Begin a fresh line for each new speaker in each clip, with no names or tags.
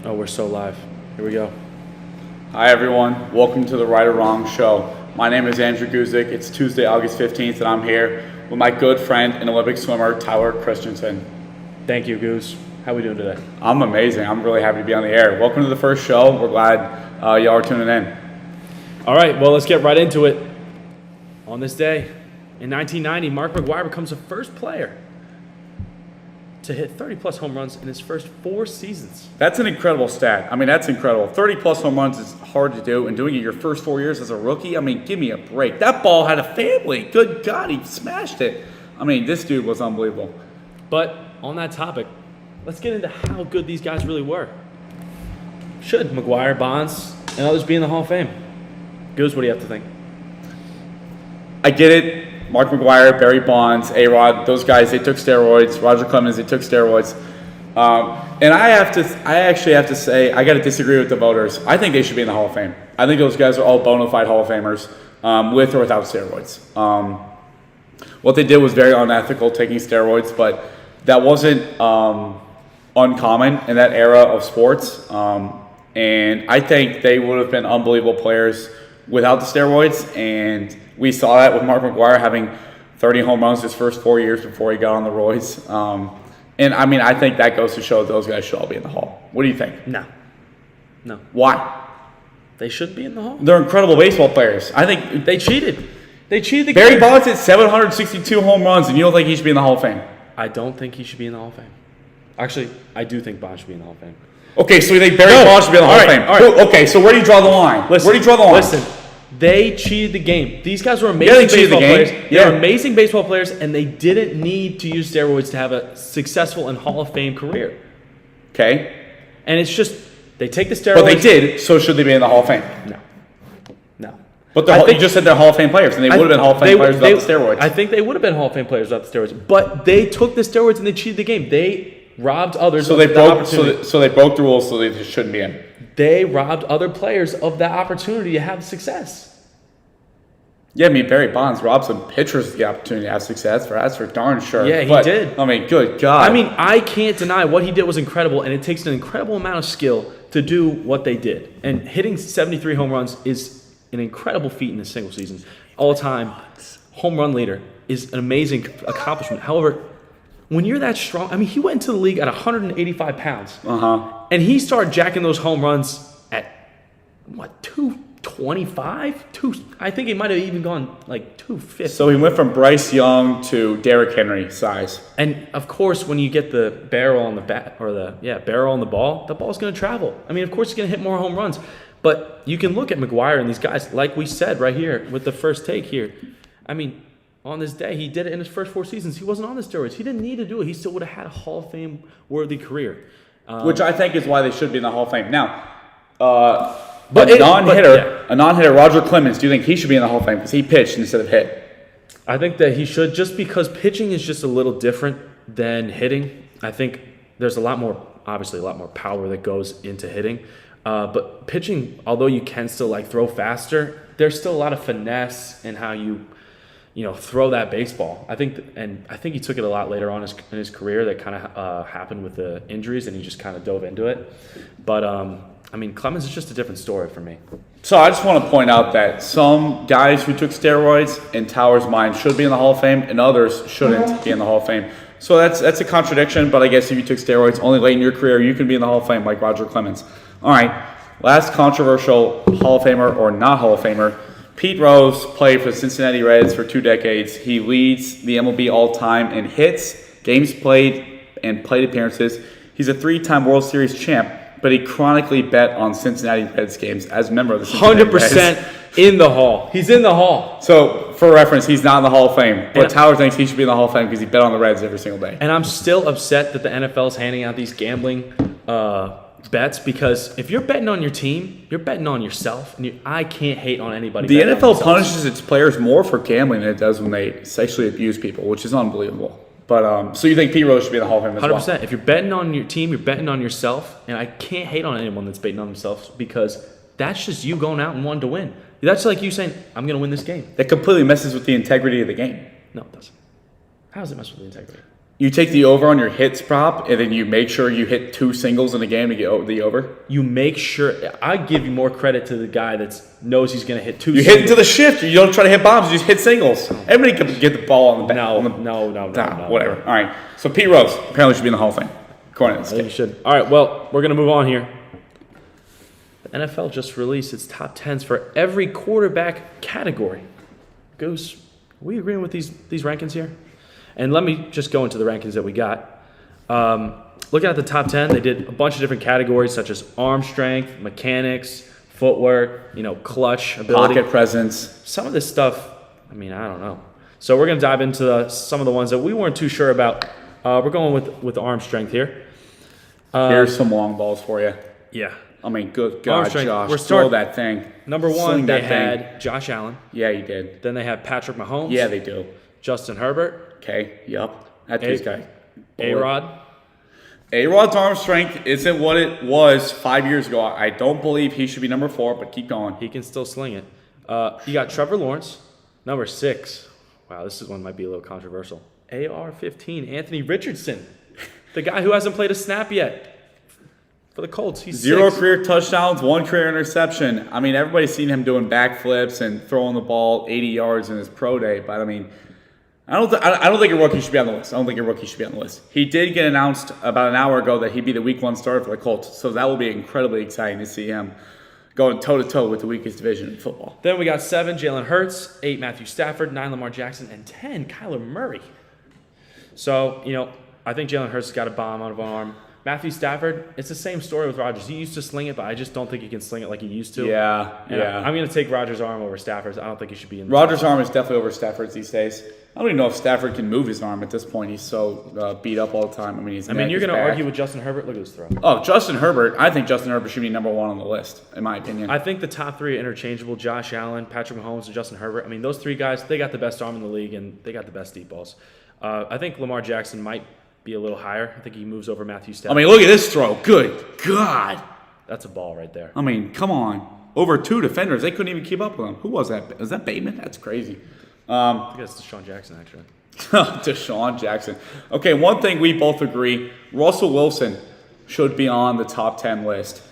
Oh, we're so live. Here we go.
Hi, everyone. Welcome to the Right or Wrong show. My name is Andrew Guzik. It's Tuesday, August 15th, and I'm here with my good friend and Olympic swimmer, Tyler Christensen.
Thank you, Goose. How are we doing today?
I'm amazing. I'm really happy to be on the air. Welcome to the first show. We're glad y'all are tuning in.
All right, well, let's get right into it. On this day, in 1990, Mark McGwire becomes the first player to hit 30-plus home runs in his first 4 seasons.
That's an incredible stat. I mean, that's incredible. 30-plus home runs is hard to do, and doing it your first 4 years as a rookie, I mean, give me a break. That ball had a family. Good God, he smashed it. I mean, this dude was unbelievable.
But on that topic, let's get into how good these guys really were. Should McGwire, Bonds, and others be in the Hall of Fame? Goose, what do you have to think?
I get it. Mark McGwire, Barry Bonds, A-Rod, those guys, they took steroids. Roger Clemens, they took steroids. And I actually have to say, I got to disagree with the voters. I think they should be in the Hall of Fame. I think those guys are all bona fide Hall of Famers, with or without steroids. What they did was very unethical, taking steroids, but that wasn't uncommon in that era of sports. And I think they would have been unbelievable players without the steroids, and we saw that with Mark McGwire having 30 home runs his first 4 years before he got on the roids. And I mean, I think that goes to show that those guys should all be in the Hall. What do you think?
No.
Why?
They should be in the Hall.
They're incredible baseball players. I think
They cheated. They cheated the
Barry
game.
Bonds hit 762 home runs, and you don't think he should be in the Hall of Fame?
I don't think he should be in the Hall of Fame. Actually, I do think Bonds should be in the Hall of Fame.
Okay, so you think Barry Bonds should be in the Hall of Fame?
All right.
Okay, so where do you draw the line? Where do you draw the line?
Listen, they cheated the game. These guys were amazing
they cheated the
baseball
game.
players.
Yeah.
They were amazing baseball players, and they didn't need to use steroids to have a successful and Hall of Fame career.
Okay.
And it's just, they take the steroids.
But they did, so should they be in the Hall of Fame?
No.
But you just said they're Hall of Fame players, and they would have been Hall of Fame players without the steroids.
I think they would have been Hall of Fame players without the steroids. But they took the steroids and they cheated the game. They robbed others of the opportunity.
So they broke the rules, so they just shouldn't be in.
They robbed other players of that opportunity to have success.
Yeah, I mean, Barry Bonds robbed some pitchers the opportunity to have success. That's for darn sure.
Yeah, he did.
I mean, good God.
I mean, I can't deny what he did was incredible, and it takes an incredible amount of skill to do what they did. And hitting 73 home runs is an incredible feat in a single season. All-time home run leader is an amazing accomplishment. However, when you're that strong, I mean, he went into the league at 185 pounds. And he started jacking those home runs at, 225? I think he might have even gone like 250.
So he went from Bryce Young to Derrick Henry size.
And of course, when you get the barrel on the bat, or barrel on the ball's going to travel. I mean, of course, he's going to hit more home runs. But you can look at McGwire and these guys, like we said right here with the first take here. I mean, on this day, he did it in his first 4 seasons. He wasn't on the steroids. He didn't need to do it. He still would have had a Hall of Fame worthy career.
Which I think is why they should be in the Hall of Fame. Now, a non-hitter, Roger Clemens, do you think he should be in the Hall of Fame because he pitched instead of hit?
I think that he should, just because pitching is just a little different than hitting. I think there's obviously a lot more power that goes into hitting. But pitching, although you can still throw faster, there's still a lot of finesse in how you throw that baseball. I think he took it a lot later on in his career that kind of happened with the injuries, and he just kind of dove into it. But I mean, Clemens is just a different story for me.
So I just want to point out that some guys who took steroids, in Tower's mind, should be in the Hall of Fame, and others shouldn't be in the Hall of Fame. So that's a contradiction, but I guess if you took steroids only late in your career, you can be in the Hall of Fame like Roger Clemens. All right, last controversial Hall of Famer or not Hall of Famer. Pete Rose played for the Cincinnati Reds for 2 decades. He leads the MLB all-time in hits, games played, and plate appearances. He's a 3-time World Series champ, but he chronically bet on Cincinnati Reds games as a member of the Cincinnati
100%
Reds.
in the Hall. He's in the Hall.
So, for reference, he's not in the Hall of Fame. But Tower thinks he should be in the Hall of Fame because he bet on the Reds every single day.
And I'm still upset that the NFL is handing out these gambling bets, because if you're betting on your team, you're betting on yourself, and I can't hate on anybody.
The NFL punishes its players more for gambling than it does when they sexually abuse people, which is unbelievable. But so you think Pete Rose should be in the Hall of Fame as
100%.
well?
If you're betting on your team, you're betting on yourself, and I can't hate on anyone that's betting on themselves, because that's just you going out and wanting to win. That's like you saying, I'm going to win this game.
That completely messes with the integrity of the game.
No, it doesn't. How does it mess with the integrity?
You take the over on your hits prop, and then you make sure you hit 2 singles in a game to get the over.
You make sure. I give you more credit to the guy that knows he's going to hit 2
You
singles.
hit into the shift. You don't try to hit bombs. You just hit singles. Everybody can get the ball on the back.
No.
Whatever. All right. So Pete Rose apparently should be in the Hall of Fame. According to this
I think you should. All right, well, we're going to move on here. The NFL just released its top 10s for every quarterback category. Goose, are we agreeing with these rankings here? And let me just go into the rankings that we got. Looking at the top 10, they did a bunch of different categories such as arm strength, mechanics, footwork, clutch, ability.
Pocket presence.
Some of this stuff, I don't know. So we're going to dive into some of the ones that we weren't too sure about. We're going with arm strength here.
Here's some long balls for you.
Yeah.
Good God, Josh.
We're
throw that thing.
Number one,
Sling
they
that
had
thing.
Josh Allen.
Yeah, you did.
Then they had Patrick Mahomes.
Yeah, they do.
Justin Herbert.
Okay, yup. That these guys.
A-Rod.
A-Rod's arm strength isn't what it was 5 years ago. I don't believe he should be number 4, but keep going.
He can still sling it. You got Trevor Lawrence. Number 6. Wow, this one might be a little controversial. AR-15, Anthony Richardson. The guy who hasn't played a snap yet. For the Colts, he's
0
6.
career touchdowns, 1 career interception. Everybody's seen him doing backflips and throwing the ball 80 yards in his pro day. But I don't think a rookie should be on the list. He did get announced about an hour ago that he'd be the Week 1 starter for the Colts. So that will be incredibly exciting to see him going toe to toe with the weakest division in football.
Then we got 7, Jalen Hurts, 8, Matthew Stafford, 9, Lamar Jackson, and 10, Kyler Murray. So I think Jalen Hurts has got a bomb out of an arm. Matthew Stafford, it's the same story with Rodgers. He used to sling it, but I just don't think he can sling it like he used to.
Yeah.
I'm going to take Rodgers' arm over Stafford's. I don't think he should be in the
Rodgers' arm is definitely over Stafford's these days. I don't even know if Stafford can move his arm at this point. He's so beat up all the time.
You're going to argue with Justin Herbert? Look at his throw.
Oh, Justin Herbert. I think Justin Herbert should be number 1 on the list, in my opinion.
I think the top 3 are interchangeable. Josh Allen, Patrick Mahomes, and Justin Herbert. Those 3 guys, they got the best arm in the league, and they got the best deep balls. I think Lamar Jackson might be a little higher. I think he moves over Matthew Stafford.
Look at this throw. Good God.
That's a ball right there.
Come on. Over 2 defenders. They couldn't even keep up with him. Who was that? Was that Bateman? That's crazy.
I think that's Deshaun Jackson, actually.
Deshaun Jackson. Okay, one thing we both agree, Russell Wilson should be on the top 10 list.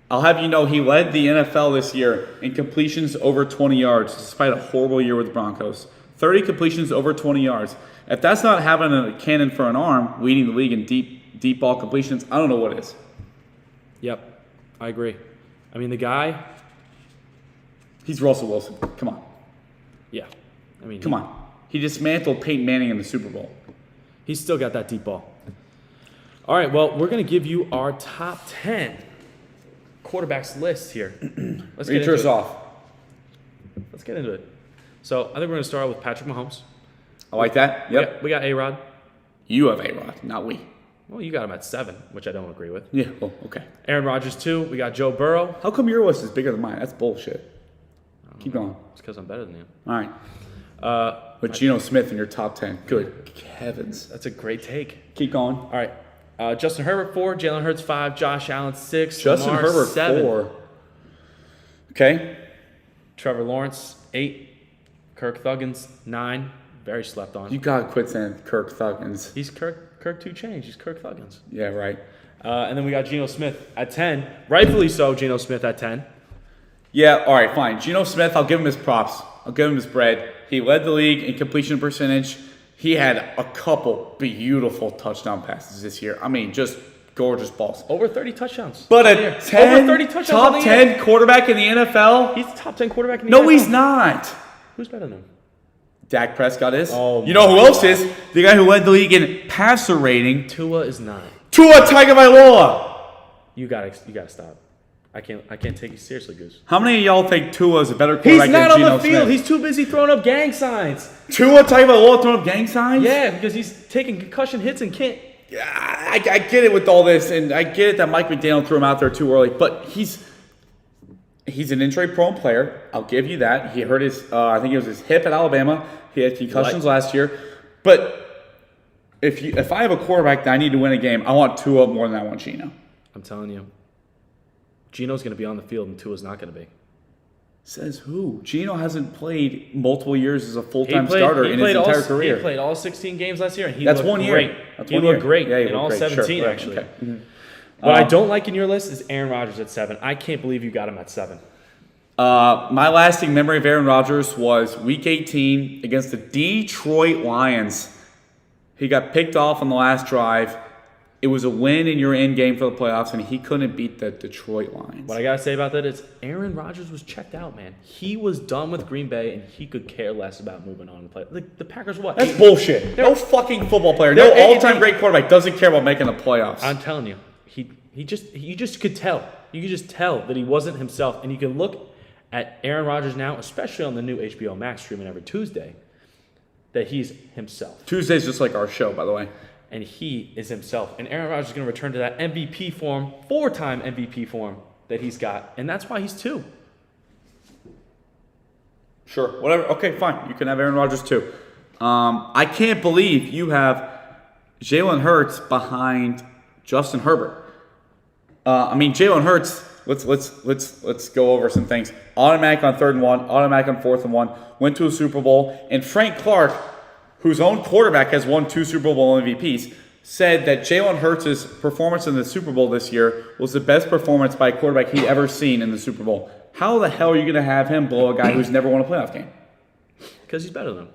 I'll have you know he led the NFL this year in completions over 20 yards, despite a horrible year with the Broncos. 30 completions over 20 yards. If that's not having a cannon for an arm, leading the league in deep ball completions, I don't know what is.
Yep, I agree. The guy...
He's Russell Wilson. Come on.
Yeah.
Come on. He dismantled Peyton Manning in the Super Bowl.
He's still got that deep ball. All right, well, we're going to give you our top 10 quarterbacks list here. Let's get into it.
Off.
Let's get into it. So I think we're going to start with Patrick Mahomes.
I like that. Yep.
We got A-Rod.
You have A-Rod, not we.
Well, you got him at 7, which I don't agree with.
Yeah, well, okay.
Aaron Rodgers, 2. We got Joe Burrow.
How come your list is bigger than mine? That's bullshit. Keep going.
It's because I'm better than you.
All right. With Geno Smith in your top 10. Good heavens.
That's a great take.
Keep going.
All right. Justin Herbert, 4. Jalen Hurts, 5. Josh Allen, 6.
Justin
Lamar,
Herbert,
7.
4. Okay.
Trevor Lawrence, 8. Kirk Thuggins, 9. Very slept on.
You got to quit saying Kirk Thuggins.
He's Kirk 2 Change. He's Kirk Thuggins.
Yeah, right.
And then we got Geno Smith at 10. Rightfully so, Geno Smith at 10.
Yeah, all right, fine. Geno Smith, I'll give him his props. I'll give him his bread. He led the league in completion percentage. He had a couple beautiful touchdown passes this year. Just gorgeous balls.
Over 30 touchdowns.
But a 10,
over 30 touchdowns
top 10 quarterback in the NFL?
He's the top 10 quarterback in the
No,
NFL.
he's not.
Who's better than him?
Dak Prescott is.
Oh,
you know who else is? The guy who led the league in passer rating.
Tua is not.
Tua Tagovailoa.
You gotta stop. I can't take you seriously, Goose.
How many of y'all think Tua is a better quarterback
He's
than
not
Geno
on the field.
Smith?
He's too busy throwing up gang signs.
Tua Tagovailoa throwing up gang signs?
Yeah, because he's taking concussion hits and can't.
Yeah, I get it with all this, and I get it that Mike McDaniel threw him out there too early, but he's an injury-prone player. I'll give you that. He hurt his, I think it was his hip at Alabama. He had concussions last year. But if I have a quarterback that I need to win a game, I want Tua more than I want Geno.
I'm telling you, Geno's going to be on the field and Tua's not going to be.
Says who? Geno hasn't played multiple years as a full-time starter in his entire career.
He played all 16 games last year, and he
That's
looked
1 year.
great.
That's
he
1
looked
year.
great
Yeah, he
in
looked
all
great.
17,
Sure.
actually.
Okay. Mm-hmm.
What I don't like in your list is Aaron Rodgers at 7. I can't believe you got him at 7.
My lasting memory of Aaron Rodgers was Week 18 against the Detroit Lions. He got picked off on the last drive. It was a win in your end game for the playoffs, and he couldn't beat the Detroit Lions.
What I got to say about that is Aaron Rodgers was checked out, man. He was done with Green Bay, and he could care less about moving on to play. Like, the Packers, what?
That's bullshit. No fucking football player, no all-time great quarterback doesn't care about making the playoffs.
I'm telling you, you just could tell. You could just tell that he wasn't himself, and you can look at Aaron Rodgers now, especially on the new HBO Max streaming every Tuesday, that he's himself.
Tuesday's just like our show, by the way.
And he is himself. And Aaron Rodgers is going to return to that MVP form, 4-time MVP form that he's got. And that's why he's 2.
Sure, whatever. Okay, fine. You can have Aaron Rodgers too. I can't believe you have Jalen Hurts behind Justin Herbert. Jalen Hurts. Let's go over some things. Automatic on 3rd and 1. Automatic on 4th and 1. Went to a Super Bowl. And Frank Clark, whose own quarterback has won 2 Super Bowl MVPs, said that Jalen Hurts' performance in the Super Bowl this year was the best performance by a quarterback he'd ever seen in the Super Bowl. How the hell are you going to have him blow a guy who's never won a playoff game?
Because he's better than him.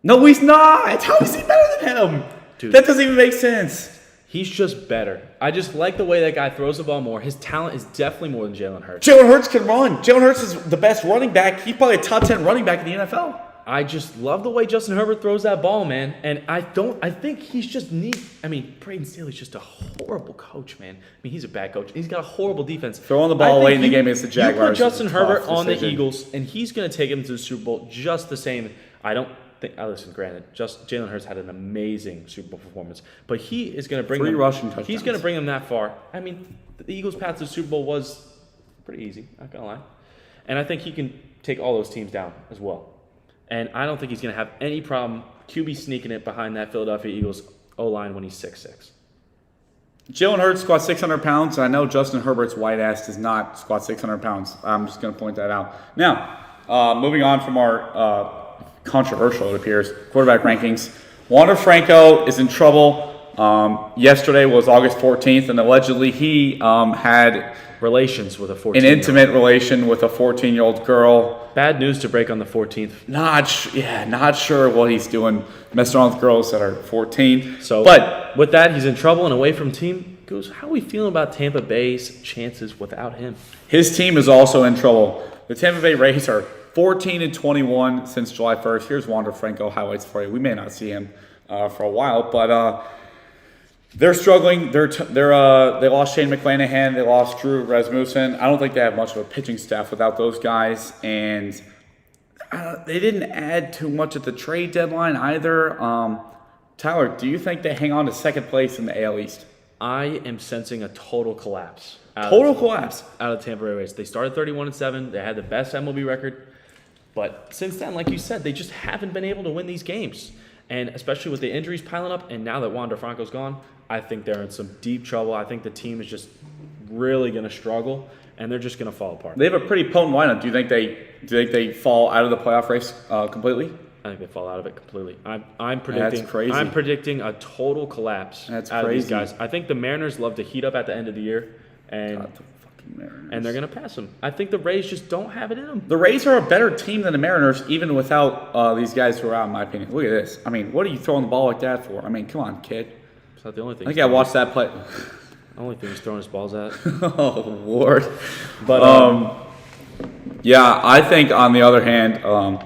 No, he's not. How is he better than him? Dude, that doesn't even make sense.
He's just better. I just like the way that guy throws the ball more. His talent is definitely more than Jalen Hurts.
Jalen Hurts can run. Jalen Hurts is the best running back. He's probably a top 10 running back in the NFL.
I just love the way Justin Herbert throws that ball, man. And I think he's just neat. Braden Staley's just a horrible coach, man. He's a bad coach. He's got a horrible defense.
Throwing the ball away in the game against the Jaguars.
You put Justin Herbert on the Eagles, and he's going to take him to the Super Bowl just the same. I don't think, listen, granted, Jalen Hurts had an amazing Super Bowl performance, but he is going to bring
3
them,
rushing touchdowns.
He's going to bring them that far. The Eagles' path to the Super Bowl was pretty easy, not going to lie. And I think he can take all those teams down as well. And I don't think he's going to have any problem QB sneaking it behind that Philadelphia Eagles O-line when he's 6'6".
Jalen Hurts squats 600 pounds, and I know Justin Herbert's white ass does not squat 600 pounds. I'm just going to point that out. Now, moving on from our controversial, it appears, quarterback rankings. Wander Franco is in trouble. Yesterday was August 14th, and allegedly he had
relations with a 14-year-old.
An intimate relation with a 14-year-old girl.
Bad news to break on the 14th.
Not sure what he's doing, messing around with girls that are 14.
But with that, he's in trouble and away from team. Goes, how are we feeling about Tampa Bay's chances without him?
His team is also in trouble. The Tampa Bay Rays are 14-21 since July 1st. Here's Wander Franco highlights for you. We may not see him for a while, but they're struggling. They lost Shane McClanahan. They lost Drew Rasmussen. I don't think they have much of a pitching staff without those guys. And they didn't add too much at the trade deadline either. Tyler, do you think they hang on to second place in the AL East?
I am sensing a total collapse.
Collapse
out of the Tampa Bay Rays. They started 31-7. They had the best MLB record. But since then, like you said, they just haven't been able to win these games. And especially with the injuries piling up, and now that Wander Franco's gone, I think they're in some deep trouble. I think the team is just really going to struggle, and they're just going to fall apart.
They have a pretty potent lineup. Do you think they fall out of the playoff race completely?
I think they fall out of it completely. I'm predicting.
That's crazy.
I'm predicting a total collapse out of these guys. I think the Mariners love to heat up at the end of the year, and they're going to pass them. I think the Rays just don't have it in them.
The Rays are a better team than the Mariners, even without these guys who are out, in my opinion. Look at this. What are you throwing the ball like that for? Come on, kid.
It's not the only thing.
I think I watched that play.
The only thing he's throwing his balls at.
Oh, Lord.
But,
yeah, I think, on the other hand,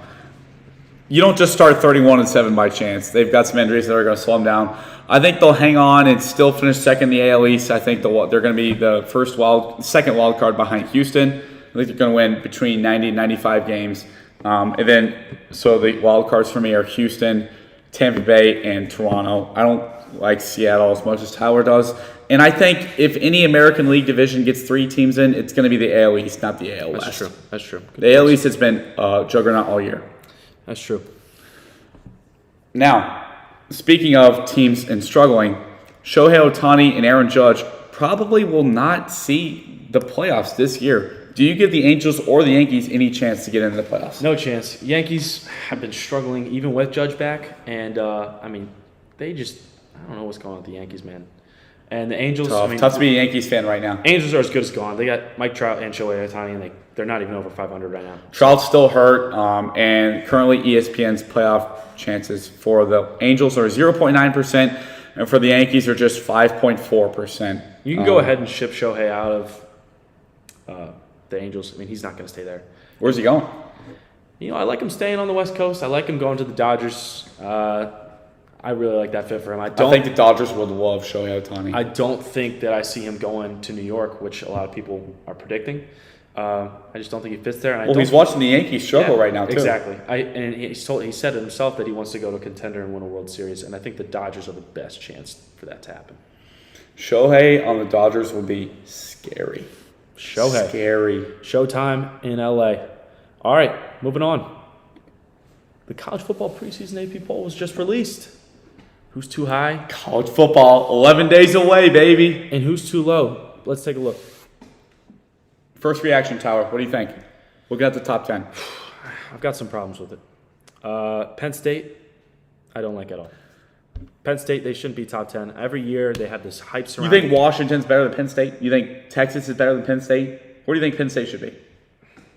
you don't just start 31-7 by chance. They've got some injuries that are going to slow them down. I think they'll hang on and still finish second in the AL East. I think they're going to be the second wild card behind Houston. I think they're going to win between 90 and 95 games. And then, so the wild cards for me are Houston, Tampa Bay, and Toronto. I don't like Seattle as much as Tyler does. And I think if any American League division gets 3 teams in, it's going to be the AL East, not the AL West.
That's true.
The AL East has been juggernaut all year.
That's true.
Now, speaking of teams and struggling, Shohei Ohtani and Aaron Judge probably will not see the playoffs this year. Do you give the Angels or the Yankees any chance to get into the playoffs?
No chance. Yankees have been struggling even with Judge back, and they just I don't know what's going on with the Yankees, man. And the Angels,
Tough to be a Yankees fan right now.
Angels are as good as gone. They got Mike Trout and Shohei Ohtani, and they're not even over 500 right now.
Trout's still hurt, and currently ESPN's playoff chances for the Angels are 0.9%, and for the Yankees are just 5.4%.
You can go ahead and ship Shohei out of the Angels. I mean, he's not going to stay there.
Where's he going?
I like him staying on the West Coast. I like him going to the Dodgers. I really like that fit for him. I
think the Dodgers would love Shohei Ohtani.
I don't think that I see him going to New York, which a lot of people are predicting. I just don't think he fits there. And
he's watching the Yankees struggle right now, too.
Exactly. He said it himself that he wants to go to a contender and win a World Series, and I think the Dodgers are the best chance for that to happen.
Shohei on the Dodgers would be scary.
Scary. Showtime in L.A. All right, moving on. The college football preseason AP poll was just released. Who's too high?
College football, 11 days away, baby.
And who's too low? Let's take a look.
First reaction, Tyler. What do you think? Looking at the top 10.
I've got some problems with it. Penn State, I don't like at all. Penn State, they shouldn't be top 10. Every year they have this hype surrounding.
You think Washington's better than Penn State? You think Texas is better than Penn State? Where do you think Penn State should be?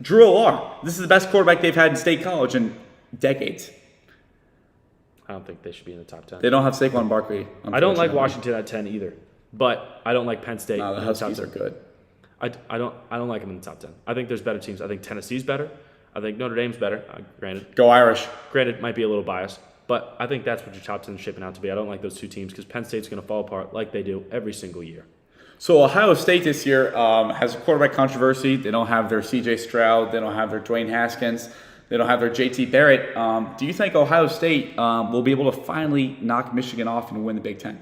Drew Lock. This is the best quarterback they've had in state college in decades.
I don't think they should be in the top 10.
They don't have Saquon Barkley.
I don't like Washington at 10 either, but I don't like Penn State.
No, the Huskies are good.
I don't like them in the top 10. I think there's better teams. I think Tennessee's better. I think Notre Dame's better. Granted,
go Irish.
Granted, might be a little biased, but I think that's what your top 10 is shaping out to be. I don't like those two teams because Penn State's going to fall apart like they do every single year.
So Ohio State this year has a quarterback controversy. They don't have their C.J. Stroud. They don't have their Dwayne Haskins. They don't have their J.T. Barrett. Do you think Ohio State will be able to finally knock Michigan off and win the Big Ten?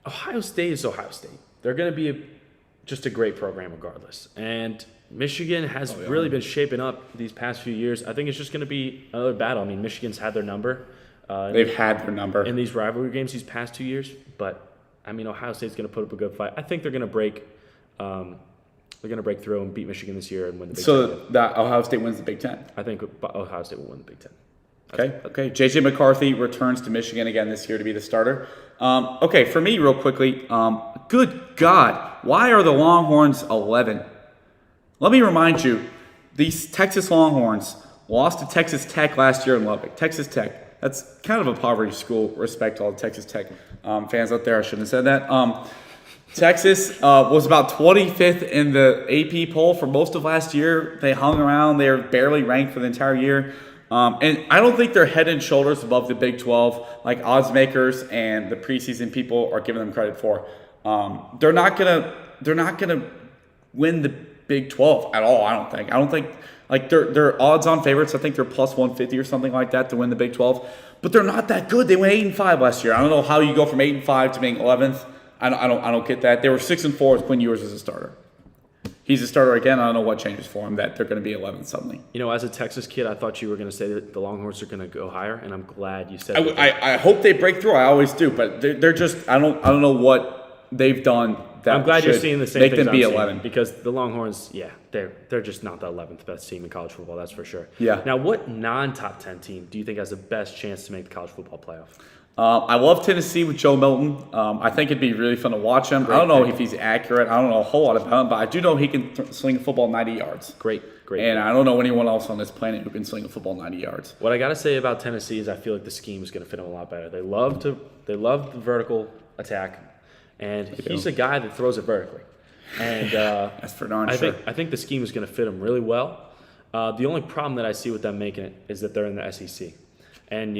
Ohio State is Ohio State. They're going to be just a great program regardless. And Michigan has really been shaping up these past few years. I think it's just going to be another battle. I mean, Michigan's had their number.
They've had their number.
In these rivalry games these past 2 years. But, Ohio State's going to put up a good fight. I think they're going to break through and beat Michigan this year and win the Big Ten.
So that Ohio State wins the Big Ten?
I think Ohio State will win the Big Ten.
Okay. J.J. McCarthy returns to Michigan again this year to be the starter. For me, real quickly, good God, why are the Longhorns 11? Let me remind you, these Texas Longhorns lost to Texas Tech last year in Lubbock. Texas Tech, that's kind of a poverty school. Respect to all the Texas Tech fans out there. I shouldn't have said that. Texas was about 25th in the AP poll for most of last year. They hung around. They were barely ranked for the entire year. And I don't think they're head and shoulders above the Big 12 like odds makers and the preseason people are giving them credit for. They're not gonna win the Big 12 at all. I don't think like they're odds on favorites. I think they're plus 150 or something like that to win the Big 12. But they're not that good. They went 8-5 last year. I don't know how you go from 8-5 to being 11th. I don't get that. They were 6-4 with Quinn Ewers as a starter. He's a starter again. I don't know what changes for him that they're going to be 11 suddenly.
As a Texas kid, I thought you were going to say that the Longhorns are going to go higher, and I'm glad you said that.
I hope they break through. I always do, but they're just I don't know what they've done. That
I'm glad you're seeing the same
make
things
them be
I'm
11
seeing, because the Longhorns, they're just not the 11th best team in college football. That's for sure.
Yeah.
Now, what non-top 10 team do you think has the best chance to make the college football playoff?
I love Tennessee with Joe Milton. I think it'd be really fun to watch him. I don't know if he's accurate. I don't know a whole lot about him, but I do know he can sling a football 90 yards.
Great.
And I don't know anyone else on this planet who can sling a football 90 yards.
What I got to say about Tennessee is I feel like the scheme is going to fit him a lot better. They love the vertical attack, and he's a guy that throws it vertically. And
that's for darn sure.
I think the scheme is going to fit him really well. The only problem that I see with them making it is that they're in the SEC. And,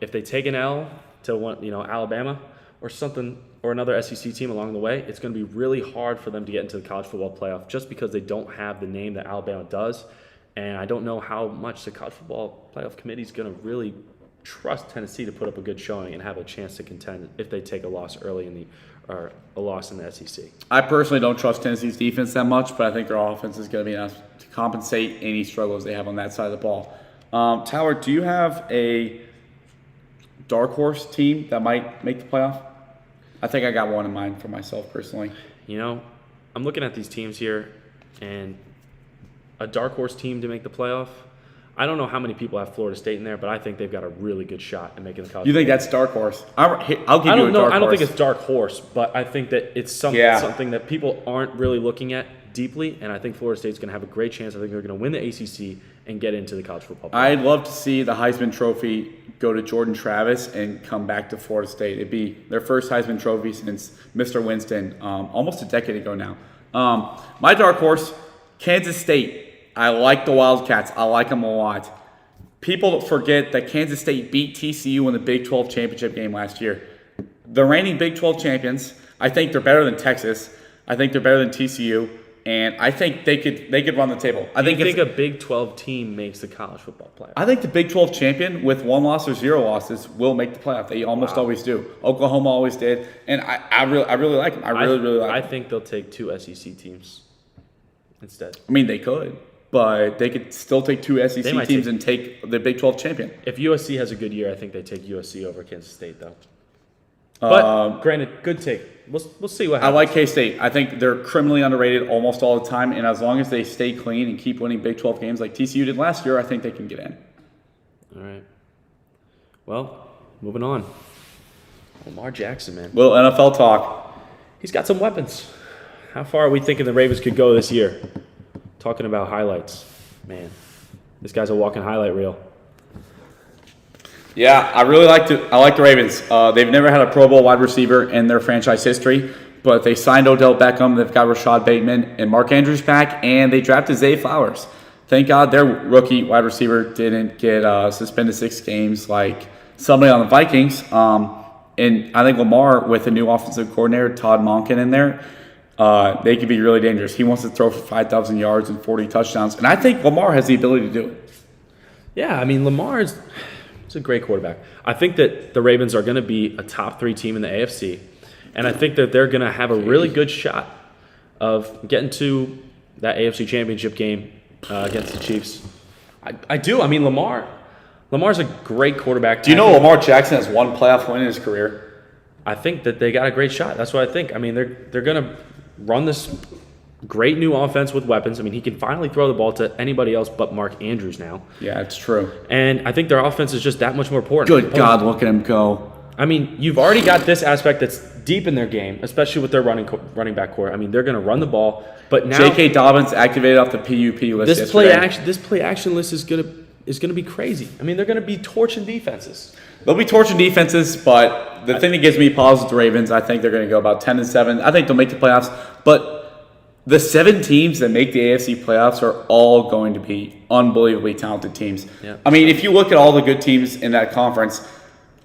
if they take an L to Alabama or something or another SEC team along the way, it's going to be really hard for them to get into the college football playoff just because they don't have the name that Alabama does. And I don't know how much the college football playoff committee is going to really trust Tennessee to put up a good showing and have a chance to contend if they take a loss early or a loss in the SEC.
I personally don't trust Tennessee's defense that much, but I think their offense is going to be enough to compensate any struggles they have on that side of the ball. Tyler, do you have a dark horse team that might make the playoff? I think I got one in mind for myself personally.
I'm looking at these teams here, and a dark horse team to make the playoff. I don't know how many people have Florida State in there, but I think they've got a really good shot at making the college.
You think that's dark horse? I'll give you a dark horse.
I don't think it's dark horse, but I think that it's something that people aren't really looking at deeply, and I think Florida State's going to have a great chance. I think they're going to win the ACC and get into the college football playoff.
I'd love to see the Heisman Trophy go to Jordan Travis and come back to Florida State. It'd be their first Heisman Trophy since Mr. Winston, almost a decade ago now. My dark horse, Kansas State. I like the Wildcats. I like them a lot. People forget that Kansas State beat TCU in the Big 12 championship game last year. The reigning Big 12 champions. I think they're better than Texas. I think they're better than TCU, and I think they could run the table. I think
a Big 12 team makes the college football playoff.
I think the Big 12 champion with 1 loss or 0 losses will make the playoff. They almost always do. Oklahoma always did, and I really like them. I really like them.
I think they'll take 2 SEC teams instead.
I mean, they could. But they could still take 2 SEC teams and take the Big 12 champion.
If USC has a good year, I think they take USC over Kansas State, though. But granted, good take. We'll see what happens.
I like K-State. I think they're criminally underrated almost all the time, and as long as they stay clean and keep winning Big 12 games like TCU did last year, I think they can get in.
All right. Well, moving on. Lamar Jackson, man.
Well, NFL talk.
He's got some weapons. How far are we thinking the Ravens could go this year? Talking about highlights, man, this guy's a walking highlight reel.
Yeah, I like the Ravens. They've never had a Pro Bowl wide receiver in their franchise history, but they signed Odell Beckham. They've got Rashad Bateman and Mark Andrews back, and they drafted Zay Flowers. Thank God their rookie wide receiver didn't get suspended 6 games like somebody on the Vikings. And I think Lamar, with a new offensive coordinator, Todd Monken, in there, they could be really dangerous. He wants to throw for 5,000 yards and 40 touchdowns. And I think Lamar has the ability to do it.
Yeah, I mean, Lamar's a great quarterback. I think that the Ravens are going to be a top 3 team in the AFC. And I think that they're going to have a really good shot of getting to that AFC championship game against the Chiefs. I do. I mean, Lamar's a great quarterback.
Do you know Lamar Jackson has 1 playoff win in his career?
I think that they got a great shot. That's what I think. I mean, they're going to run this great new offense with weapons. I mean, he can finally throw the ball to anybody else but Mark Andrews now.
Yeah, it's true.
And I think their offense is just that much more important.
Good God, look at him go.
I mean, you've already got this aspect that's deep in their game, especially with their running back core. I mean, they're going to run the ball, but now
J.K. Dobbins activated off the PUP list
this play action list is going to be crazy. I mean, they're going to be torching defenses.
They'll be torching defenses, but the thing that gives me pause with the Ravens, I think they're going to go about 10-7. I think they'll make the playoffs, but the 7 teams that make the AFC playoffs are all going to be unbelievably talented teams.
Yeah.
I mean, if you look at all the good teams in that conference,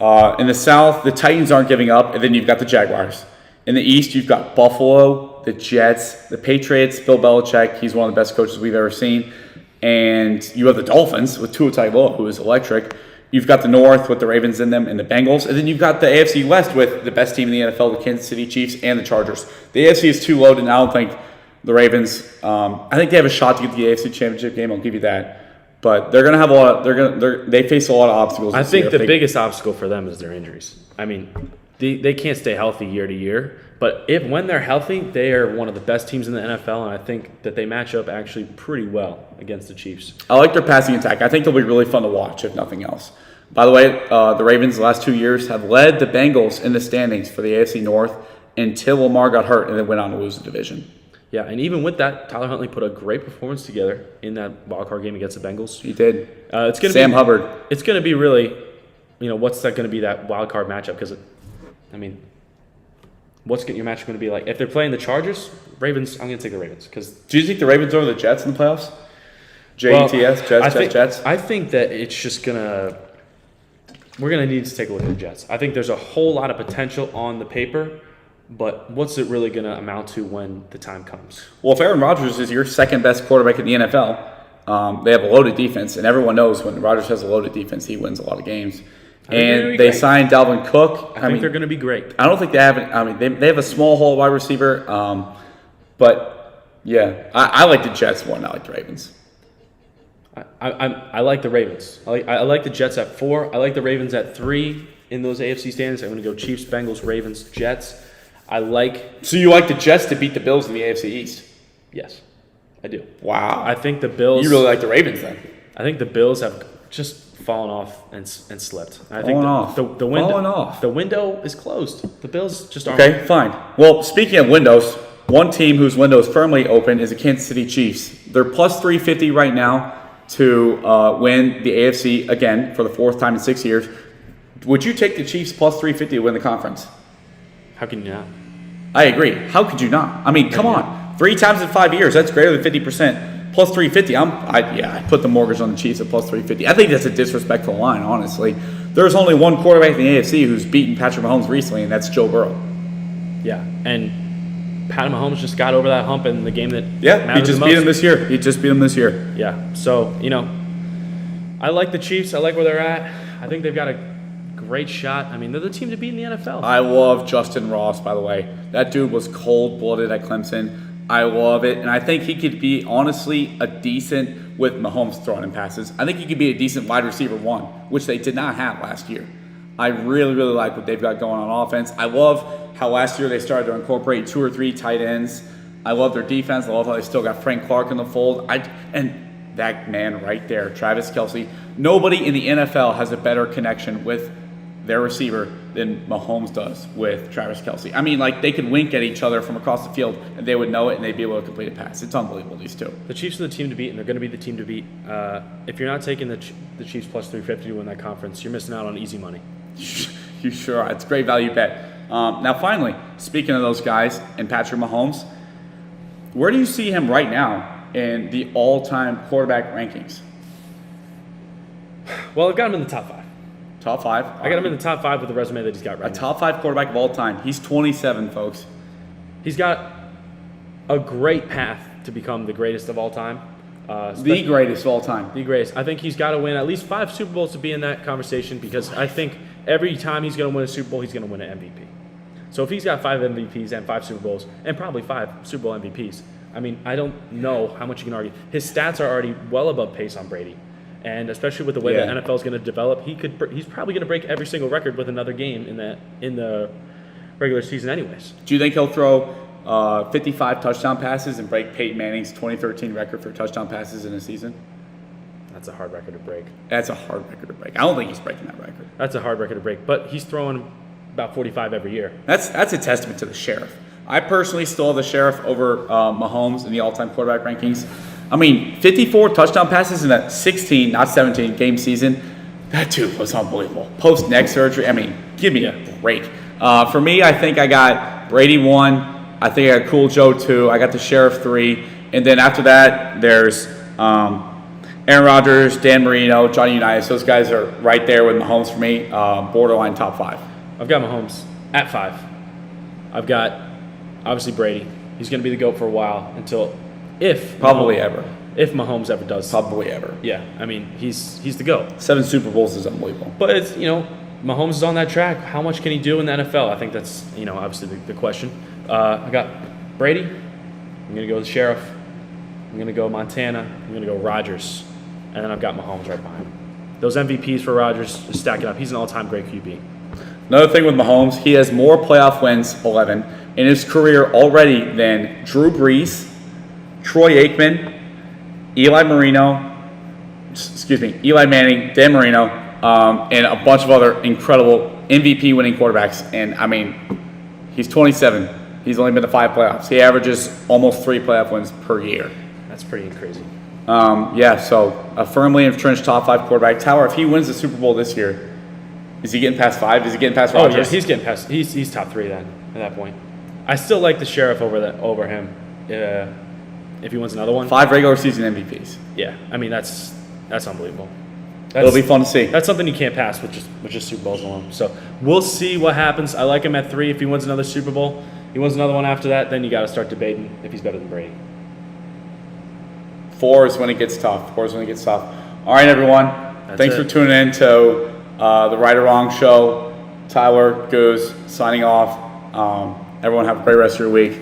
in the South, the Titans aren't giving up, and then you've got the Jaguars. In the East, you've got Buffalo, the Jets, the Patriots, Bill Belichick. He's one of the best coaches we've ever seen. And you have the Dolphins with Tua Tagovailoa, who is electric. You've got the North with the Ravens in them and the Bengals. And then you've got the AFC West with the best team in the NFL, the Kansas City Chiefs and the Chargers. The AFC is too loaded, and I don't think the Ravens I think they have a shot to get the AFC Championship game. I'll give you that. But they're going to have a lot. They face a lot of obstacles.
I think the biggest obstacle for them is their injuries. I mean, they can't stay healthy year to year. But when they're healthy, they are one of the best teams in the NFL, and I think that they match up actually pretty well against the Chiefs.
I like their passing attack. I think they'll be really fun to watch, if nothing else. By the way, the Ravens the last 2 years have led the Bengals in the standings for the AFC North until Lamar got hurt and then went on to lose the division.
Yeah, and even with that, Tyler Huntley put a great performance together in that wildcard game against the Bengals.
He did.
It's going to
Sam Hubbard.
It's going to be really, what's that going to be, that wildcard matchup? Because, what's your matchup going to be like? If they're playing the Chargers, Ravens, I'm going to take the Ravens.
Do you think the Ravens over the Jets in the playoffs? Jets?
I think that it's just going to – we're going to need to take a look at the Jets. I think there's a whole lot of potential on the paper, but what's it really going to amount to when the time comes?
Well, if Aaron Rodgers is your second-best quarterback in the NFL, they have a loaded defense, and everyone knows when Rodgers has a loaded defense, he wins a lot of games. And they signed Dalvin Cook.
I think they're going to be great.
I don't think they have they have a small hole wide receiver. But, yeah, I like the Jets more than I like the Ravens.
I like the Ravens. I like the Jets at 4. I like the Ravens at 3 in those AFC standings. I'm going to go Chiefs, Bengals, Ravens, Jets. I like.
So you like the Jets to beat the Bills in the AFC East?
Yes, I do.
Wow.
I think the Bills.
You really like the Ravens then?
I think the Bills have just fallen off and slipped. I think
Fallen off.
the window.
Fallen off.
The window is closed. The Bills just aren't.
Okay, fine. Well, speaking of windows, one team whose window is firmly open is the Kansas City Chiefs. They're plus 350 right now to win the AFC again for the fourth time in 6 years. Would you take the Chiefs plus 350 to win the conference?
How can you not?
I agree. How could you not? I mean, come on. 3 times in 5 years, that's greater than 50%. Plus 350, I put the mortgage on the Chiefs at plus 350. I think that's a disrespectful line, honestly. There's only one quarterback in the AFC who's beaten Patrick Mahomes recently, and that's Joe Burrow.
Yeah, and Pat Mahomes just got over that hump in the game that
he just beat him this year. He just beat him this year.
Yeah, so, I like the Chiefs. I like where they're at. I think they've got a great shot. I mean, they're the team to beat in the NFL.
I love Justin Ross, by the way. That dude was cold-blooded at Clemson. I love it. And I think he could be, honestly, a decent, with Mahomes throwing him passes, I think he could be a decent wide receiver one, which they did not have last year. I really, really like what they've got going on offense. I love how last year they started to incorporate 2 or 3 tight ends. I love their defense. I love how they still got Frank Clark in the fold. And that man right there, Travis Kelce, nobody in the NFL has a better connection with their receiver than Mahomes does with Travis Kelce. I mean, like, they could wink at each other from across the field, and they would know it, and they'd be able to complete a pass. It's unbelievable, these two.
The Chiefs are the team to beat, and they're going to be the team to beat. If you're not taking the Chiefs plus 350 to win that conference, you're missing out on easy money.
You sure are. It's a great value bet. Now, finally, speaking of those guys and Patrick Mahomes, where do you see him right now in the all-time quarterback rankings?
Well, I've got him in the top 5.
Top 5?
I got him in the top 5 with the resume that he's got right now.
A top 5 quarterback of all time. He's 27, folks.
He's got a great path to become the greatest of all time.
The greatest of all time.
The greatest. I think he's got to win at least 5 Super Bowls to be in that conversation, because I think every time he's going to win a Super Bowl, he's going to win an MVP. So if he's got 5 MVPs and 5 Super Bowls and probably 5 Super Bowl MVPs, I mean, I don't know how much you can argue. His stats are already well above pace on Brady. And especially with the way the NFL is going to develop, he's probably going to break every single record with another game in the regular season anyways.
Do you think he'll throw 55 touchdown passes and break Peyton Manning's 2013 record for touchdown passes in a season?
That's a hard record to break.
That's a hard record to break. I don't think he's breaking that record.
That's a hard record to break, but he's throwing about 45 every year.
That's a testament to the Sheriff. I personally still have the Sheriff over Mahomes in the all-time quarterback rankings. I mean, 54 touchdown passes in that 16, not 17, game season. That dude was unbelievable. Post-neck surgery, I mean, give me a break. For me, I think I got Brady 1. I think I got Cool Joe 2. I got the Sheriff 3. And then after that, there's Aaron Rodgers, Dan Marino, Johnny Unitas. Those guys are right there with Mahomes for me. Borderline top 5.
I've got Mahomes at 5. I've got, obviously, Brady. He's going to be the GOAT for a while until... If Mahomes ever does.
Probably ever.
Yeah, I mean, he's the GOAT.
7 Super Bowls is unbelievable.
But it's, Mahomes is on that track. How much can he do in the NFL? I think that's, obviously the question. I got Brady. I'm going to go with Sheriff. I'm going to go Montana. I'm going to go Rodgers. And then I've got Mahomes right behind him. Those MVPs for Rodgers, just stacking up. He's an all-time great QB.
Another thing with Mahomes, he has more playoff wins, 11, in his career already than Drew Brees, Troy Aikman, Eli Manning, Dan Marino, and a bunch of other incredible MVP winning quarterbacks. And I mean, he's 27. He's only been to 5 playoffs. He averages almost 3 playoff wins per year.
That's pretty crazy.
So a firmly entrenched top 5 quarterback. Tower, if he wins the Super Bowl this year, is he getting past 5? Is he getting past Rodgers?
Oh, yeah, he's getting past. He's top 3 then at that point. I still like the Sheriff over him. If he wins another one.
5 regular season MVPs.
Yeah, I mean that's unbelievable.
It'll be fun to see.
That's something you can't pass with just Super Bowls alone. So we'll see what happens. I like him at 3. If he wins another Super Bowl, he wins another one after that, then you got to start debating if he's better than Brady.
4 is when it gets tough. All right, everyone. Thanks for tuning in to the Right or Wrong show. Tyler, Goose, signing off. Everyone have a great rest of your week.